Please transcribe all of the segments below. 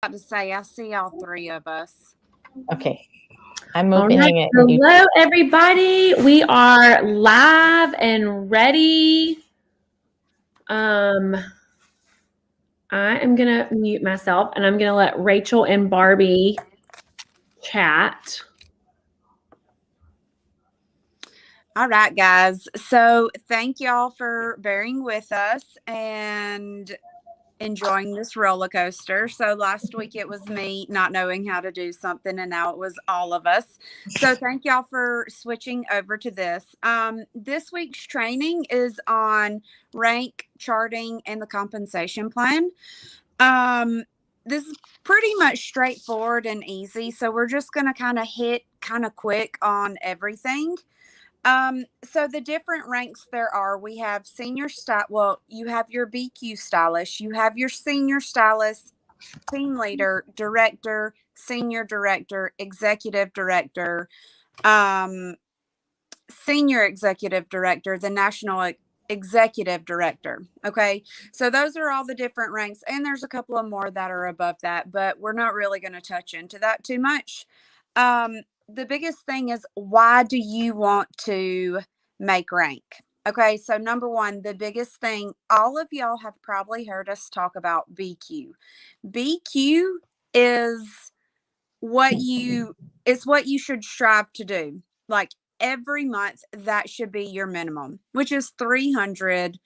About to say, I see all three of us. Okay. I'm All right. opening it. Hello, everybody. We are live and ready. I am going to mute myself and I'm going to let Rachel and Barbie chat. All right, guys. So thank y'all for bearing with us and enjoying this roller coaster. So last week it was me not knowing how to do something, and now it was all of us. So thank y'all for switching over to this. This week's training is on rank charting and the compensation plan. This is pretty much straightforward and easy. So we're just going to kind of hit kind of quick on everything. So the different ranks there are, we have senior well, you have your BQ stylist, you have your senior stylist, team leader, director, senior director, executive director, senior executive director, the national executive director. Okay. So those are all the different ranks. And there's a couple of more that are above that, but we're not really going to touch into that too much. The biggest thing is, why do you want to make rank? Okay. So number one, the biggest thing, all of y'all have probably heard us talk about BQ. BQ is what you should strive to do. Like every month, that should be your minimum, which is 300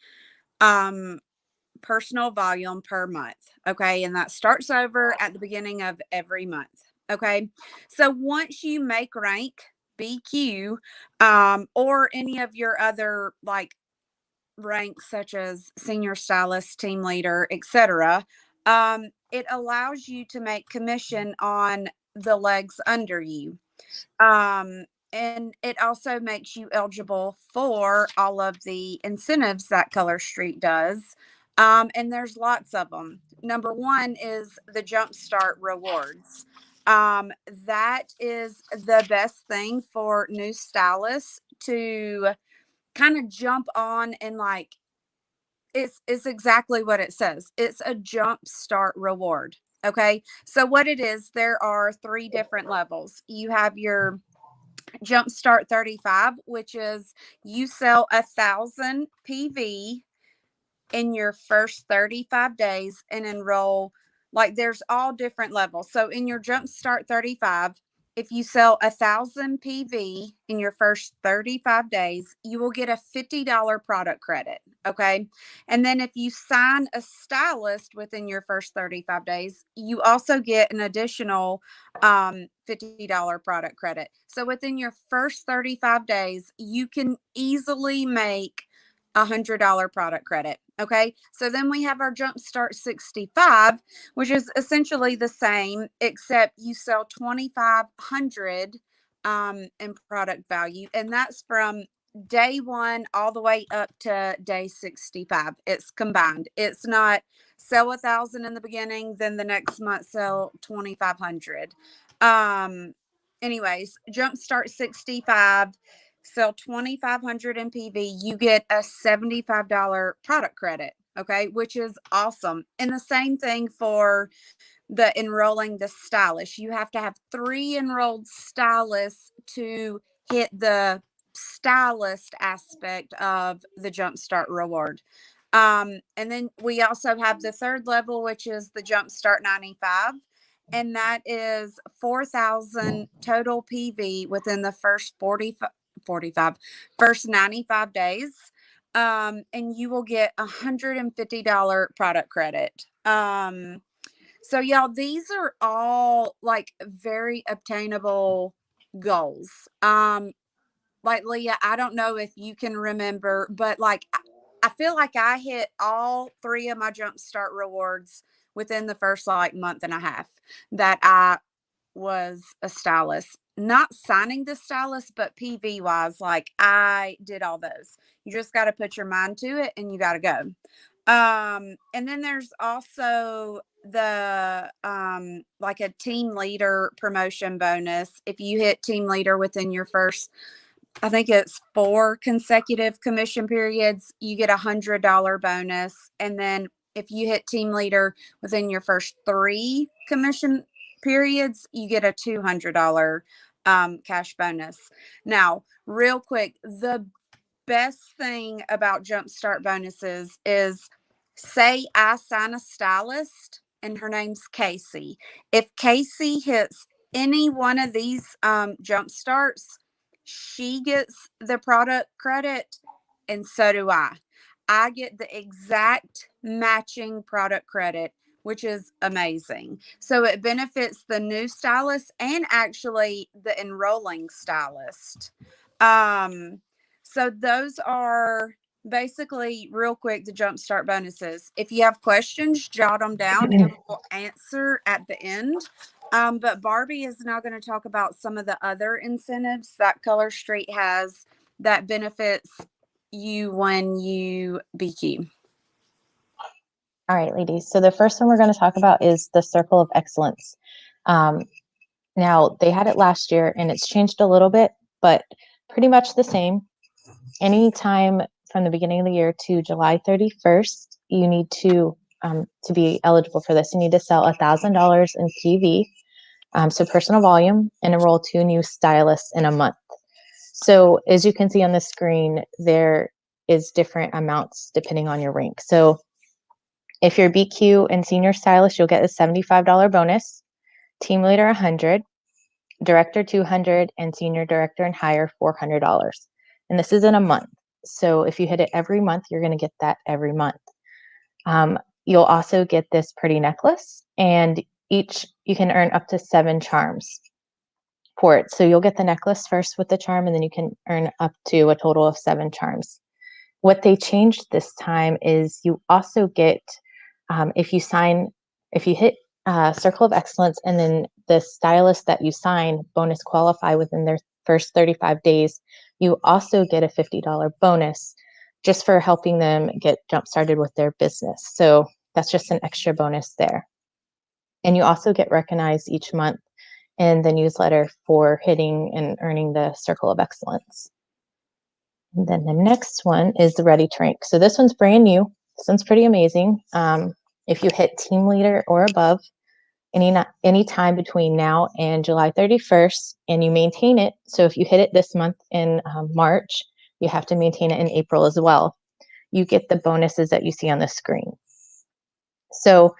personal volume per month. Okay. And that starts over at the beginning of every month. Okay. So once you make rank BQ, or any of your other like ranks such as senior stylist, team leader, etc., it allows you to make commission on the legs under you. And it also makes you eligible for all of the incentives that Color Street does. And there's lots of them. Number one is the Jumpstart rewards. That is the best thing for new stylists to kind of jump on, and like it's exactly what it says. It's a jump start reward. Okay. So what it is, there are three different levels. You have your Jumpstart 35, which is you sell 1,000 PV in your first 35 days and enroll. Like there's all different levels. So in your Jumpstart 35, if you sell 1,000 PV in your first 35 days, you will get a $50 product credit. Okay. And then if you sign a stylist within your first 35 days, you also get an additional $50 product credit. So within your first 35 days, you can easily make $100 product credit. Okay. So then we have our Jumpstart 65, which is essentially the same, except you sell 2,500 in product value. And that's from day one all the way up to day 65. It's combined. It's not sell 1,000 in the beginning, then the next month sell 2,500. Anyways, Jumpstart 65, sell 2,500 in PV, you get a $75 product credit. Okay, which is awesome. And the same thing for the enrolling the stylist. You have to have 3 enrolled stylists to hit the stylist aspect of the Jumpstart reward. And then we also have the third level, which is the Jumpstart 95. And that is 4,000 total PV within the first 95 days. And you will get $150 product credit. So y'all, these are all like very obtainable goals. Like Leah, I don't know if you can remember, but like I feel like I hit all 3 of my Jumpstart rewards within the first like month and a half that I was a stylist. Not signing the stylist, but PV wise, like I did all those. You just got to put your mind to it and you got to go. And then there's also the like a team leader promotion bonus. If you hit team leader within your first, I think it's 4 consecutive commission periods, you get $100 bonus. And then if you hit team leader within your first 3 commission periods, you get a $200 cash bonus. Now, real quick, the best thing about Jumpstart bonuses is, say I sign a stylist and her name's Casey. If Casey hits any one of these Jumpstarts, she gets the product credit, and so do I. I get the exact matching product credit, which is amazing. So it benefits the new stylist and actually the enrolling stylist. So those are basically, real quick, the Jumpstart bonuses. If you have questions, jot them down and we'll answer at the end. But Barbie is now going to talk about some of the other incentives that Color Street has that benefits you when you BQ. All right, ladies. So the first one we're going to talk about is the Circle of Excellence. Now, they had it last year and it's changed a little bit, but pretty much the same. Anytime from the beginning of the year to July 31st, you need to be eligible for this, you need to sell $1,000 in PV, so personal volume, and enroll 2 new stylists in a month. So as you can see on the screen, there is different amounts depending on your rank. So if you're BQ and senior stylist, you'll get a $75 bonus, team leader $100, director $200, and senior director and higher $400. And this is in a month. So if you hit it every month, you're going to get that every month. You'll also get this pretty necklace, and you can earn up to 7 charms for it. So you'll get the necklace first with the charm, and then you can earn up to a total of 7 charms. What they changed this time is you also get, if you hit Circle of Excellence and then the stylist that you sign bonus qualify within their first 35 days, you also get a $50 bonus just for helping them get jump started with their business. So that's just an extra bonus there. And you also get recognized each month in the newsletter for hitting and earning the Circle of Excellence. And then the next one is the Ready to Rank. So this one's brand new. This one's pretty amazing. If you hit team leader or above any time between now and July 31st, and you maintain it, so if you hit it this month in March, you have to maintain it in April as well, you get the bonuses that you see on the screen. So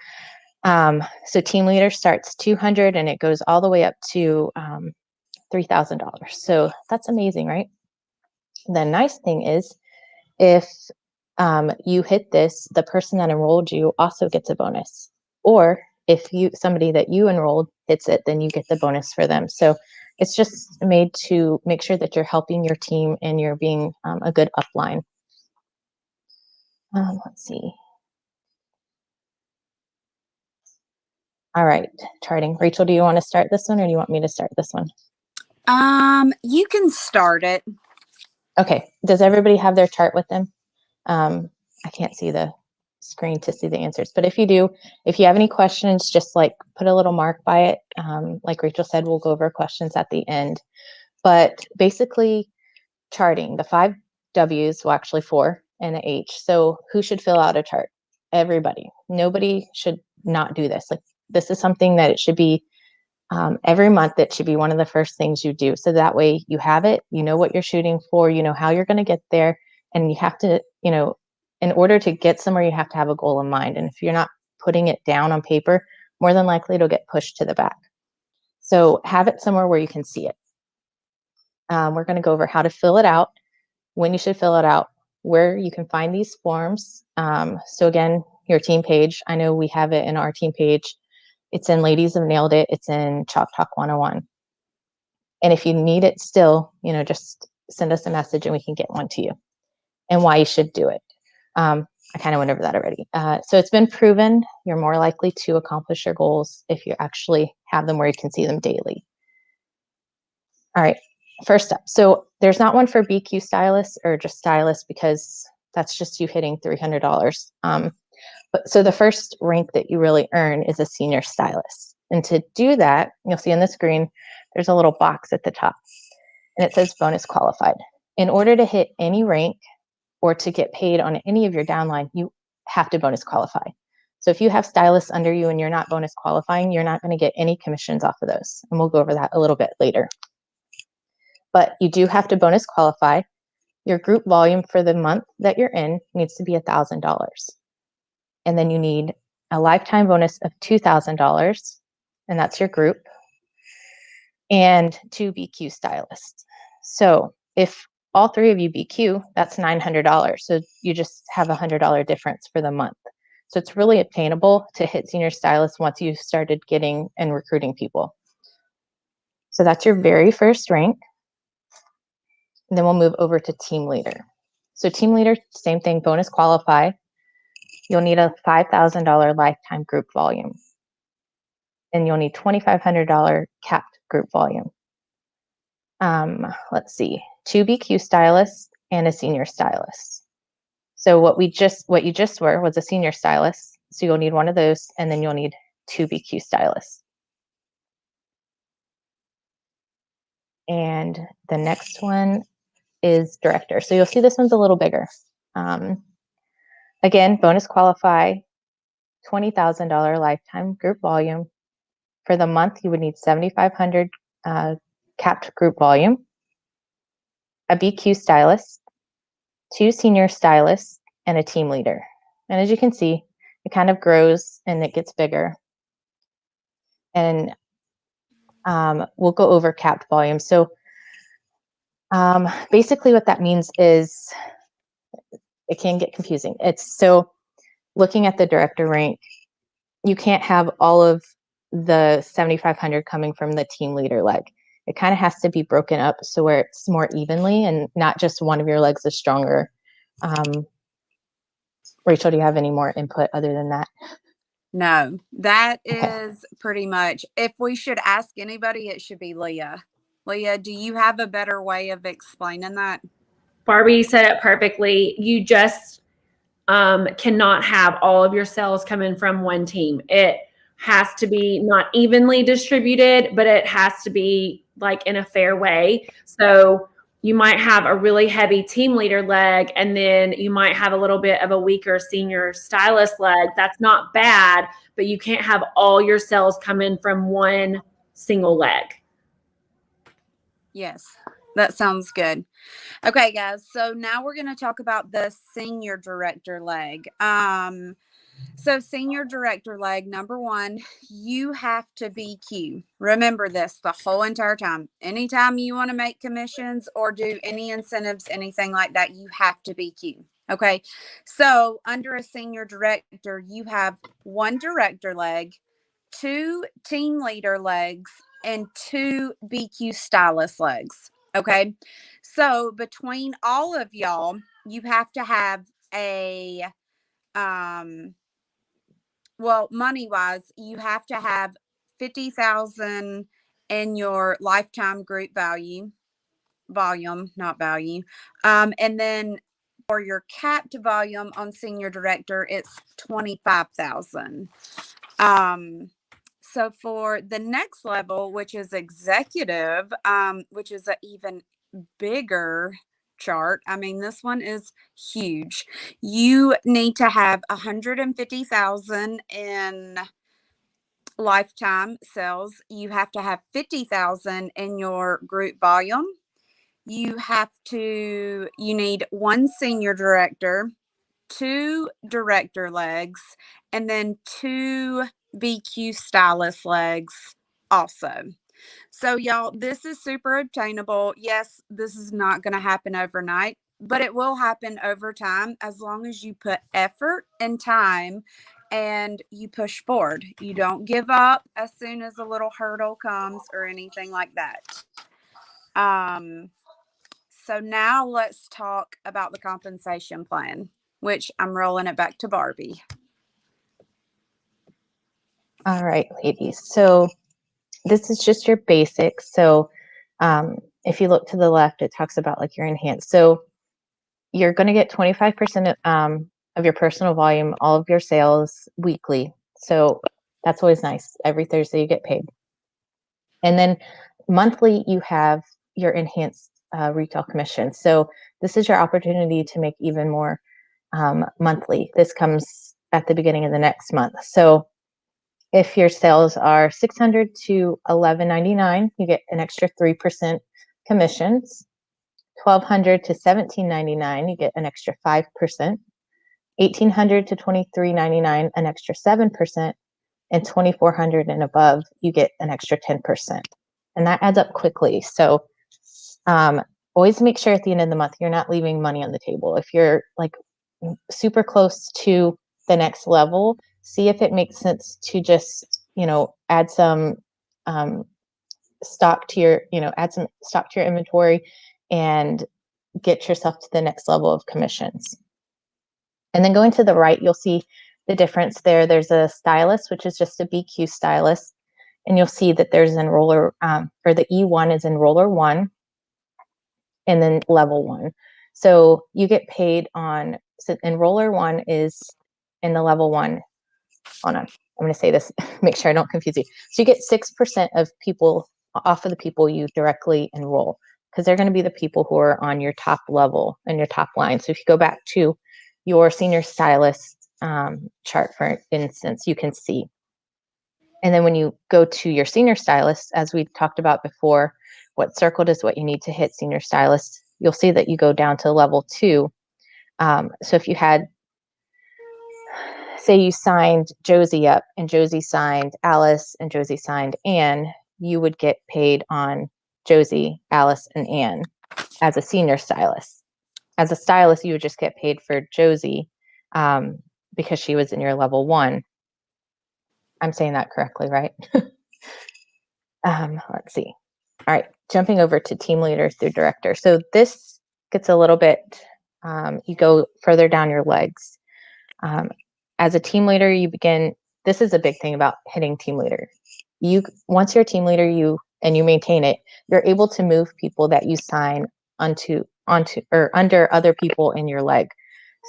team leader starts $200 and it goes all the way up to $3,000. So that's amazing, right? The nice thing is, if you hit this, the person that enrolled you also gets a bonus. Or if somebody that you enrolled hits it, then you get the bonus for them. So it's just made to make sure that you're helping your team and you're being a good upline. Let's see. All right, charting. Rachel, do you want to start this one or do you want me to start this one? You can start it. Okay. Does everybody have their chart with them? I can't see the screen to see the answers, but if you do, if you have any questions, just like put a little mark by it. Like Rachel said, we'll go over questions at the end. But basically, charting, the 5 W's, well, actually 4, and an H. So who should fill out a chart? Everybody. Nobody should not do this. Like, this is something that it should be every month. That should be one of the first things you do. So that way you have it, you know what you're shooting for, you know how you're going to get there, and you have to, in order to get somewhere, you have to have a goal in mind. And if you're not putting it down on paper, more than likely it'll get pushed to the back. So have it somewhere where you can see it. We're going to go over how to fill it out, when you should fill it out, where you can find these forms. So again, your team page, I know we have it in our team page. It's in Ladies Have Nailed It. It's in Chalk Talk 101. And if you need it still, just send us a message and we can get one to you, and why you should do it. I kind of went over that already. So it's been proven you're more likely to accomplish your goals if you actually have them where you can see them daily. All right, first up. So there's not one for BQ stylists or just stylists, because that's just you hitting $300. So the first rank that you really earn is a senior stylist. And to do that, you'll see on the screen, there's a little box at the top, and it says bonus qualified. In order to hit any rank or to get paid on any of your downline, you have to bonus qualify. So if you have stylists under you and you're not bonus qualifying, you're not going to get any commissions off of those. And we'll go over that a little bit later. But you do have to bonus qualify. Your group volume for the month that you're in needs to be $1,000. And then you need a lifetime bonus of $2,000, and that's your group, and 2 BQ stylists. So if all 3 of you BQ, that's $900. So you just have a $100 difference for the month. So it's really obtainable to hit senior stylist once you've started getting and recruiting people. So that's your very first rank. And then we'll move over to team leader. So team leader, same thing, bonus qualify. You'll need a $5,000 lifetime group volume. And you'll need $2,500 capped group volume. Let's see, 2 BQ stylists and a senior stylist. So what you just were was a senior stylist. So you'll need one of those, and then you'll need 2 BQ stylists. And the next one is director. So you'll see this one's a little bigger. Again, bonus qualify, $20,000 lifetime group volume. For the month, you would need 7,500 capped group volume, a BQ stylist, 2 senior stylists, and a team leader. And as you can see, it kind of grows and it gets bigger. And we'll go over capped volume. So basically what that means is it can get confusing. It's so looking at the director rank, you can't have all of the 7,500 coming from the team leader leg. It kind of has to be broken up so where it's more evenly and not just one of your legs is stronger. Rachel, do you have any more input other than that? No, that is pretty much, if we should ask anybody, it should be Leah. Leah, do you have a better way of explaining that? Barbie said it perfectly. You just cannot have all of your sales coming from one team. It has to be not evenly distributed, but it has to be like in a fair way. So you might have a really heavy team leader leg, and then you might have a little bit of a weaker senior stylist leg. That's not bad, but you can't have all your sales come in from one single leg. Yes, that sounds good. Okay, guys. So now we're going to talk about the senior director leg. So senior director leg, number 1, you have to BQ. Remember this the whole entire time. Anytime you want to make commissions or do any incentives, anything like that, you have to BQ. Okay. So under a senior director, you have 1 director leg, 2 team leader legs, and 2 BQ stylist legs. Okay. So between all of y'all, you have to have a, well, money wise, you have to have 50,000 in your lifetime group volume, not value. And then for your capped volume on senior director, it's 25,000. So for the next level, which is executive, which is an even bigger chart. I mean, this one is huge. You need to have 150,000 in lifetime sales. You have to have 50,000 in your group volume. You need 1 senior director, 2 director legs, and then 2 BQ stylist legs also. So y'all, this is super obtainable. Yes, this is not going to happen overnight, but it will happen over time as long as you put effort and time and you push forward. You don't give up as soon as a little hurdle comes or anything like that. So now let's talk about the compensation plan, which I'm rolling it back to Barbie. All right, ladies. So this is just your basics. So if you look to the left, it talks about like your enhanced. So you're going to get 25% of your personal volume, all of your sales weekly. So that's always nice. Every Thursday you get paid. And then monthly you have your enhanced retail commission. So this is your opportunity to make even more monthly. This comes at the beginning of the next month. So if your sales are $600 to $11.99, you get an extra 3% commissions. $1,200 to $17.99, you get an extra 5%. $1,800 to $23.99, an extra 7%. And $2,400 and above, you get an extra 10%. And that adds up quickly. So always make sure at the end of the month you're not leaving money on the table. If you're like super close to the next level, see if it makes sense to just, add some stock to your, add some stock to your inventory and get yourself to the next level of commissions. And then going to the right, you'll see the difference there. There's a stylist, which is just a BQ stylist. And you'll see that there's enroller, or the E1 is enroller 1, and then level 1. So you get paid on, so enroller 1 is in the level 1. Hold on, I'm going to say this, make sure I don't confuse you. So you get 6% of people off of the people you directly enroll, because they're going to be the people who are on your top level and your top line. So if you go back to your senior stylist chart, for instance, you can see. And then when you go to your senior stylist, as we talked about before, what's circled is what you need to hit senior stylist. You'll see that you go down to level 2. So if you had, say you signed Josie up and Josie signed Alice and Josie signed Anne, you would get paid on Josie, Alice, and Anne as a senior stylist. As a stylist, you would just get paid for Josie because she was in your level 1. I'm saying that correctly, right? Let's see. All right, jumping over to team leader through director. So this gets a little bit, you go further down your legs. As a team leader, you begin, this is a big thing about hitting team leader. Once you're a team leader, you maintain it, you're able to move people that you sign onto or under other people in your leg.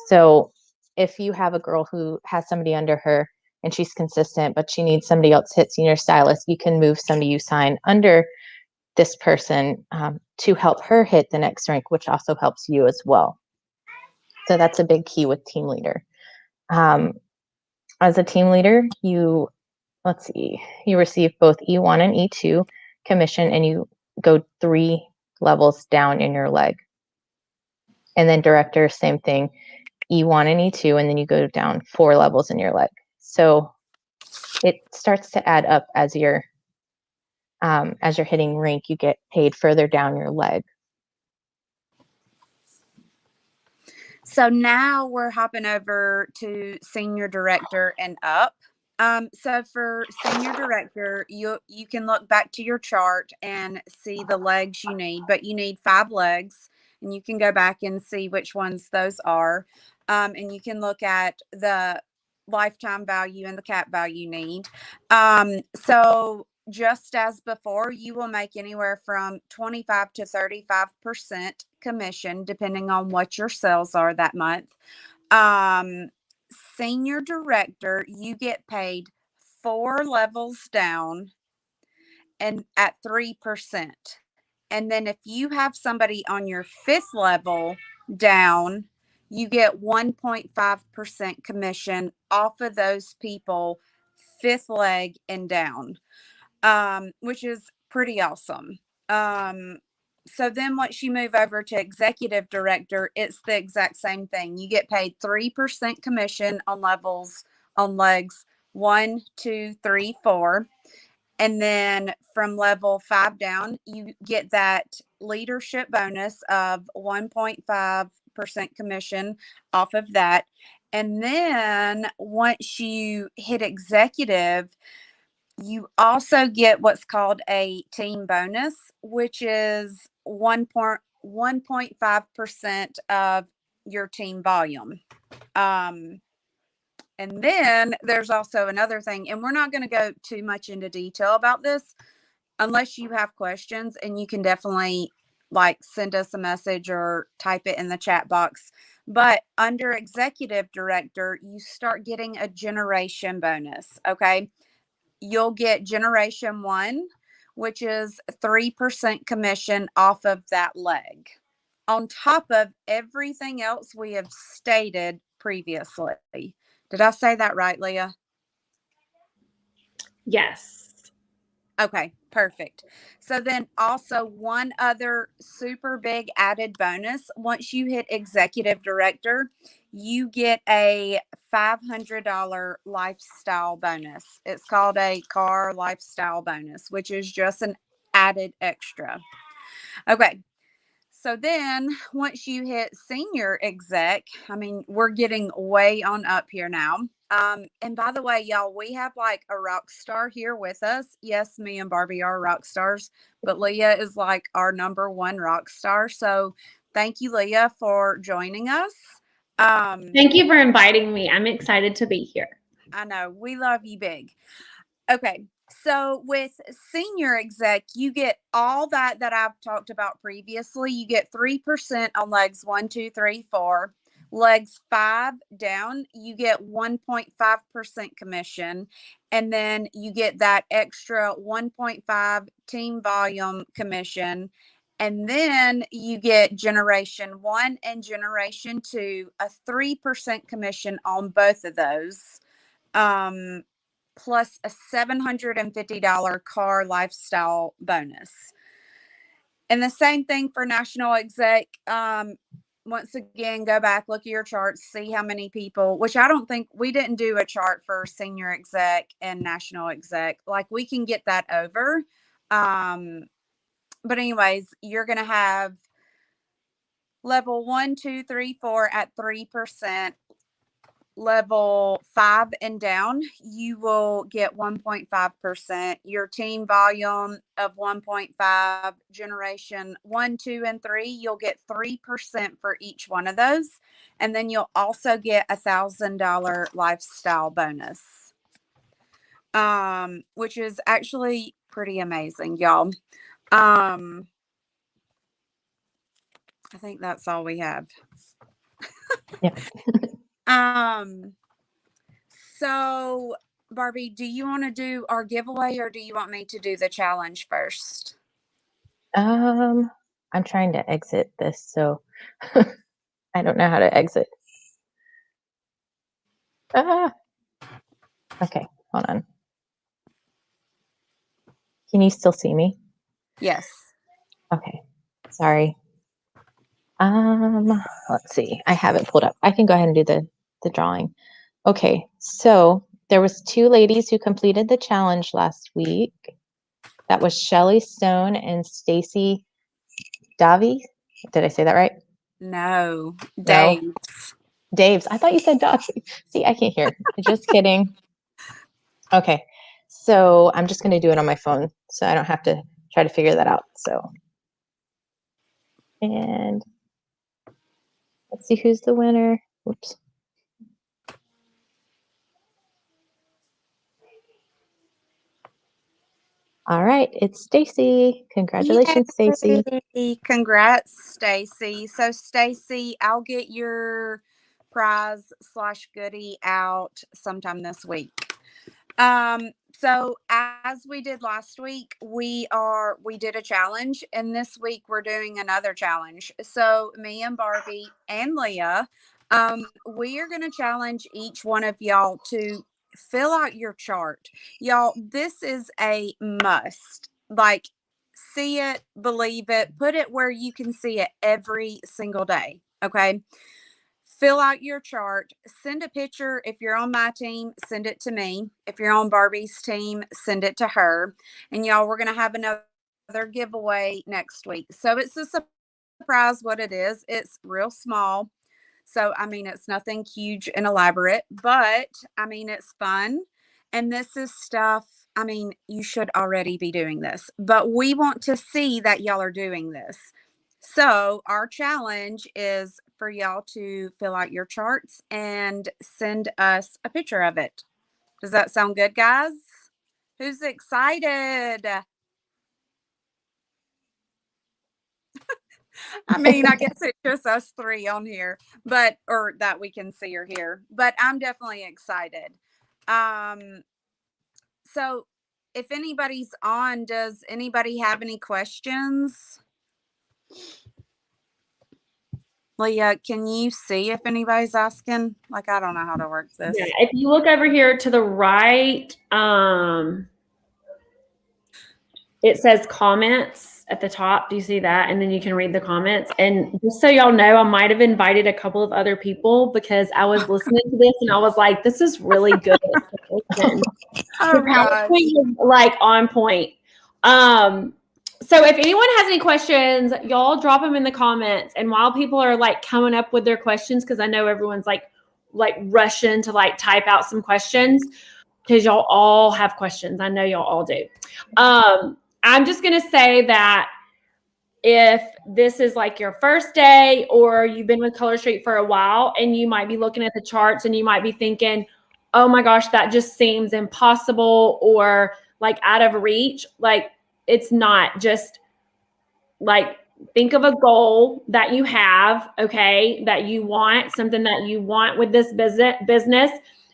So if you have a girl who has somebody under her and she's consistent, but she needs somebody else to hit senior stylist, you can move somebody you sign under this person to help her hit the next rank, which also helps you as well. So that's a big key with team leader. As a team leader, you receive both E1 and E2 commission, and you go 3 levels down in your leg. And then director, same thing, E1 and E2, and then you go down 4 levels in your leg. So it starts to add up as you're hitting rank, you get paid further down your leg. So now we're hopping over to senior director and up. So for senior director, you can look back to your chart and see the legs you need, but you need 5 legs, and you can go back and see which ones those are. And you can look at the lifetime value and the cap value you need. So just as before, you will make anywhere from 25 to 35% commission, depending on what your sales are that month. Senior director, you get paid 4 levels down and at 3%. And then if you have somebody on your 5th level down, you get 1.5% commission off of those people 5th leg and down, which is pretty awesome. So then once you move over to executive director, it's the exact same thing. You get paid 3% commission on legs 1, 2, 3, 4. And then from level 5 down, you get that leadership bonus of 1.5% commission off of that. And then once you hit executive, you also get what's called a team bonus, which is 1.5% of your team volume. And then there's also another thing, and we're not going to go too much into detail about this unless you have questions, and you can definitely send us a message or type it in the chat box. But under executive director, you start getting a generation bonus. Okay. You'll get generation 1, which is 3% commission off of that leg, on top of everything else we have stated previously. Did I say that right, Leah? Yes. Okay, perfect. So then also one other super big added bonus, once you hit executive director, you get a $500 lifestyle bonus. It's called a car lifestyle bonus, which is just an added extra. Okay. So then once you hit senior exec, I mean, we're getting way on up here now. And by the way, y'all, we have like a rock star here with us. Yes, me and Barbie are rock stars, but Leah is like our number one rock star. So thank you, Leah, for joining us. Thank you for inviting me. I'm excited to be here. I know we love you big. Okay. So with senior exec, you get all that I've talked about previously. You get 3% on legs 1, 2, 3, 4. Legs 5 down, you get 1.5% commission. And then you get that extra 1.5 team volume commission. And then you get generation 1 and generation 2, a 3% commission on both of those. Plus a $750 car lifestyle bonus. And the same thing for national exec. Once again, go back, look at your charts, see how many people, which I don't think we didn't do a chart for senior exec and national exec. Like we can get that over. But anyways, you're going to have level 1, 2, 3, 4 at 3%. Level 5 and down, you will get 1.5%. Your team volume of 1.5, generation 1, 2, and 3, you'll get 3% for each one of those. And then you'll also get $1,000 lifestyle bonus, which is actually pretty amazing, y'all. I think that's all we have. Yep. So Barbie, do you want to do our giveaway or do you want me to do the challenge first? I'm trying to exit this, so I don't know how to exit. Okay, hold on. Can you still see me? Yes. Okay, sorry. Let's see. I have it pulled up. I can go ahead and do the drawing. Okay, so there was 2 ladies who completed the challenge last week. That was Shelly Stone and Stacy Davi. Did I say that right? No. Dave. No. Dave's. I thought you said Davi. See, I can't hear. Just kidding. Okay, so I'm just going to do it on my phone so I don't have to try to figure that out. So, and let's see who's the winner. Oops. All right, it's Stacy. Congratulations, Stacy. Yay. Congrats, Stacy. So Stacy, I'll get your prize / goodie out sometime this week. So as we did last week, we did a challenge, and this week we're doing another challenge. So me and Barbie and Leah, we are going to challenge each one of y'all to fill out your chart. Y'all, this is a must. Like, see it, believe it, put it where you can see it every single day. Okay. Fill out your chart, send a picture. If you're on my team, send it to me. If you're on Barbie's team, send it to her. And y'all, we're going to have another giveaway next week. So it's a surprise what it is. It's real small. So, I mean, it's nothing huge and elaborate, but I mean, it's fun. And this is stuff, I mean, you should already be doing this, but we want to see that y'all are doing this. So, our challenge is for y'all to fill out your charts and send us a picture of it. Does that sound good, guys? Who's excited? I mean, I guess it's just us 3 on here, but or that we can see or hear. But I'm definitely excited. So if anybody's on, does anybody have any questions? Leah, can you see if anybody's asking? Like, I don't know how to work this. Yeah, if you look over here to the right, it says comments at the top. Do you see that? And then you can read the comments. And just so y'all know, I might have invited a couple of other people because I was listening to this and I was like, this is really good. Oh, The gosh. PowerPoint is like on point. So if anyone has any questions, y'all drop them in the comments. And while people are like coming up with their questions, because I know everyone's like rushing to like type out some questions, because y'all all have questions. I know y'all all do. I'm just going to say that if this is like your first day or you've been with Color Street for a while and you might be looking at the charts and you might be thinking, oh my gosh, that just seems impossible or like out of reach. Like, it's not. Just like think of a goal that you have, okay, that you want, something that you want with this business.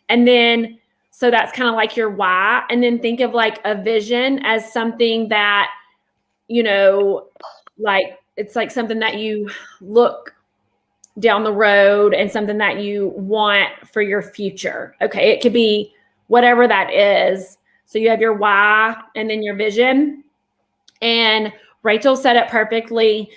And then, so that's kind of like your why. And then think of like a vision as something that, you know, like it's like something that you look down the road and something that you want for your future. Okay. It could be whatever that is. So you have your why and then your vision. And Rachel said it perfectly.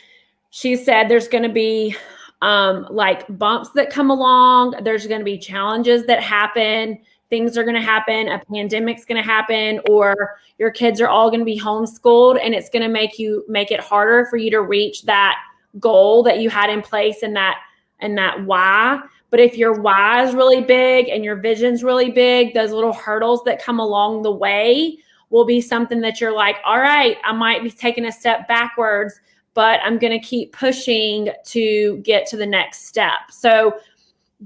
She said there's going to be like bumps that come along. There's going to be challenges that happen. Things are going to happen. A pandemic's going to happen, or your kids are all going to be homeschooled, and it's going to make it harder for you to reach that goal that you had in place and that why. But if your why is really big and your vision's really big, those little hurdles that come along the way will be something that you're like, all right, I might be taking a step backwards, but I'm going to keep pushing to get to the next step. So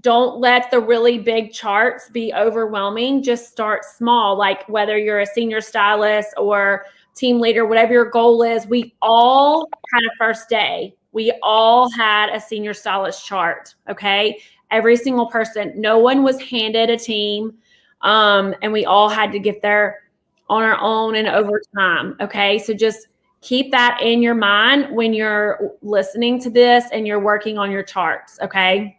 don't let the really big charts be overwhelming. Just start small. Like whether you're a senior stylist or team leader, whatever your goal is, we all had a first day. We all had a senior stylist chart. Okay. Every single person, no one was handed a team. And we all had to get there on our own and over time. Okay. So just keep that in your mind when you're listening to this and you're working on your charts. Okay.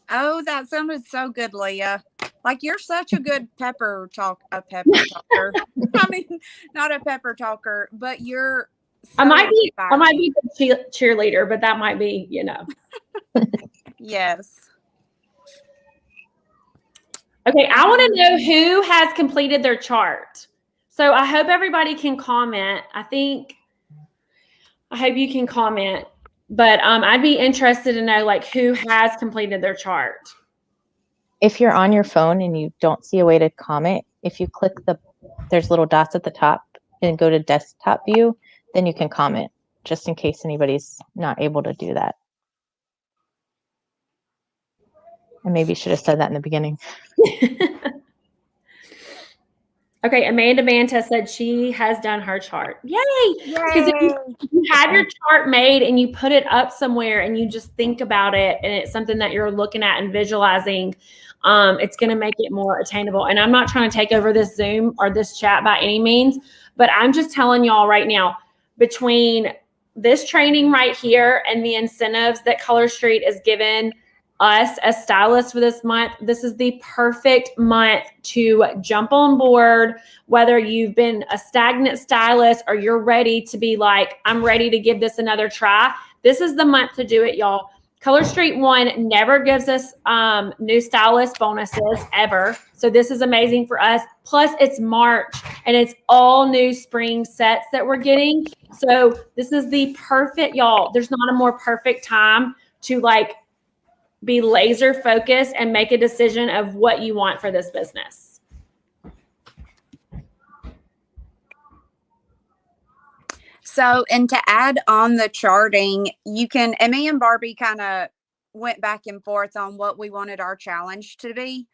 Oh, that sounded so good, Leah. Like you're such a good pepper talker. I mean, not a pepper talker, but you're so I might be inspiring. the cheerleader, but that might be, you know. Yes. Okay, I want to know who has completed their chart. So I hope everybody can comment. I hope you can comment. But I'd be interested to know like who has completed their chart. If you're on your phone and you don't see a way to comment, if you click there's little dots at the top and go to desktop view, then you can comment, just in case anybody's not able to do that. I maybe should have said that in the beginning. Okay, Amanda Manta said she has done her chart. Yay! Because if you have your chart made and you put it up somewhere and you just think about it and it's something that you're looking at and visualizing, it's going to make it more attainable. And I'm not trying to take over this Zoom or this chat by any means, but I'm just telling y'all right now, between this training right here and the incentives that Color Street is giving us as stylists for this month, this is the perfect month to jump on board, whether you've been a stagnant stylist or you're ready to be like, I'm ready to give this another try. This is the month to do it, y'all. Color Street One never gives us new stylist bonuses ever. So this is amazing for us. Plus it's March and it's all new spring sets that we're getting. So this is the perfect, y'all. There's not a more perfect time to like be laser focused and make a decision of what you want for this business. So, and to add on the charting, and me and Barbie kind of went back and forth on what we wanted our challenge to be.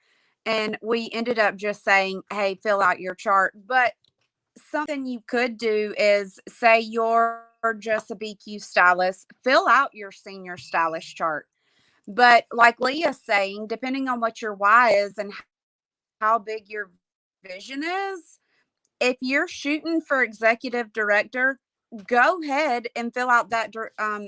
And we ended up just saying, hey, fill out your chart. But something you could do is say you're just a BQ stylist, fill out your senior stylist chart. But like Leah's saying, depending on what your why is and how big your vision is, if you're shooting for executive director, go ahead and fill out that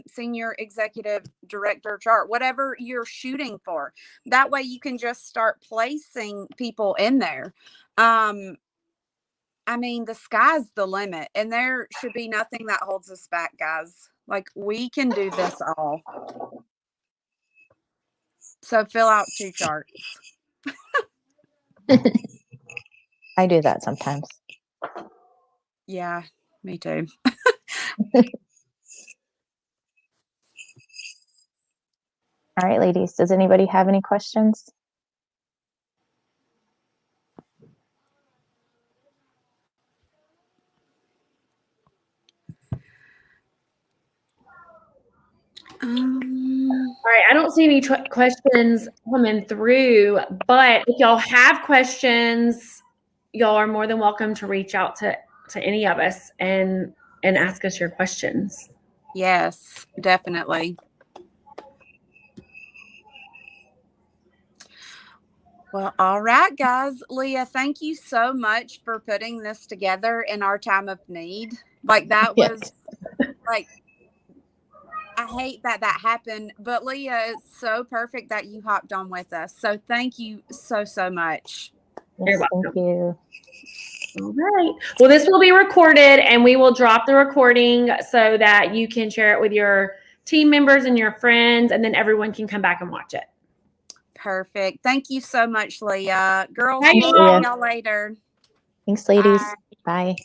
senior executive director chart, whatever you're shooting for. That way you can just start placing people in there. I mean, the sky's the limit, and there should be nothing that holds us back, guys. Like, we can do this all. So fill out 2 charts. I do that sometimes. Yeah, me too. All right, ladies, does anybody have any questions? All right, I don't see any questions coming through, but if y'all have questions, y'all are more than welcome to reach out to any of us and ask us your questions. Yes, definitely. Well, all right, guys. Leah, thank you so much for putting this together in our time of need. Like, that was like, I hate that happened, but Leah, it's so perfect that you hopped on with us. So thank you so much. Yes, thank you. All right. Well, this will be recorded, and we will drop the recording so that you can share it with your team members and your friends, and then everyone can come back and watch it. Perfect. Thank you so much, Leah. Girls, Thank we'll you. see y'all later. Thanks, ladies. Bye. Bye.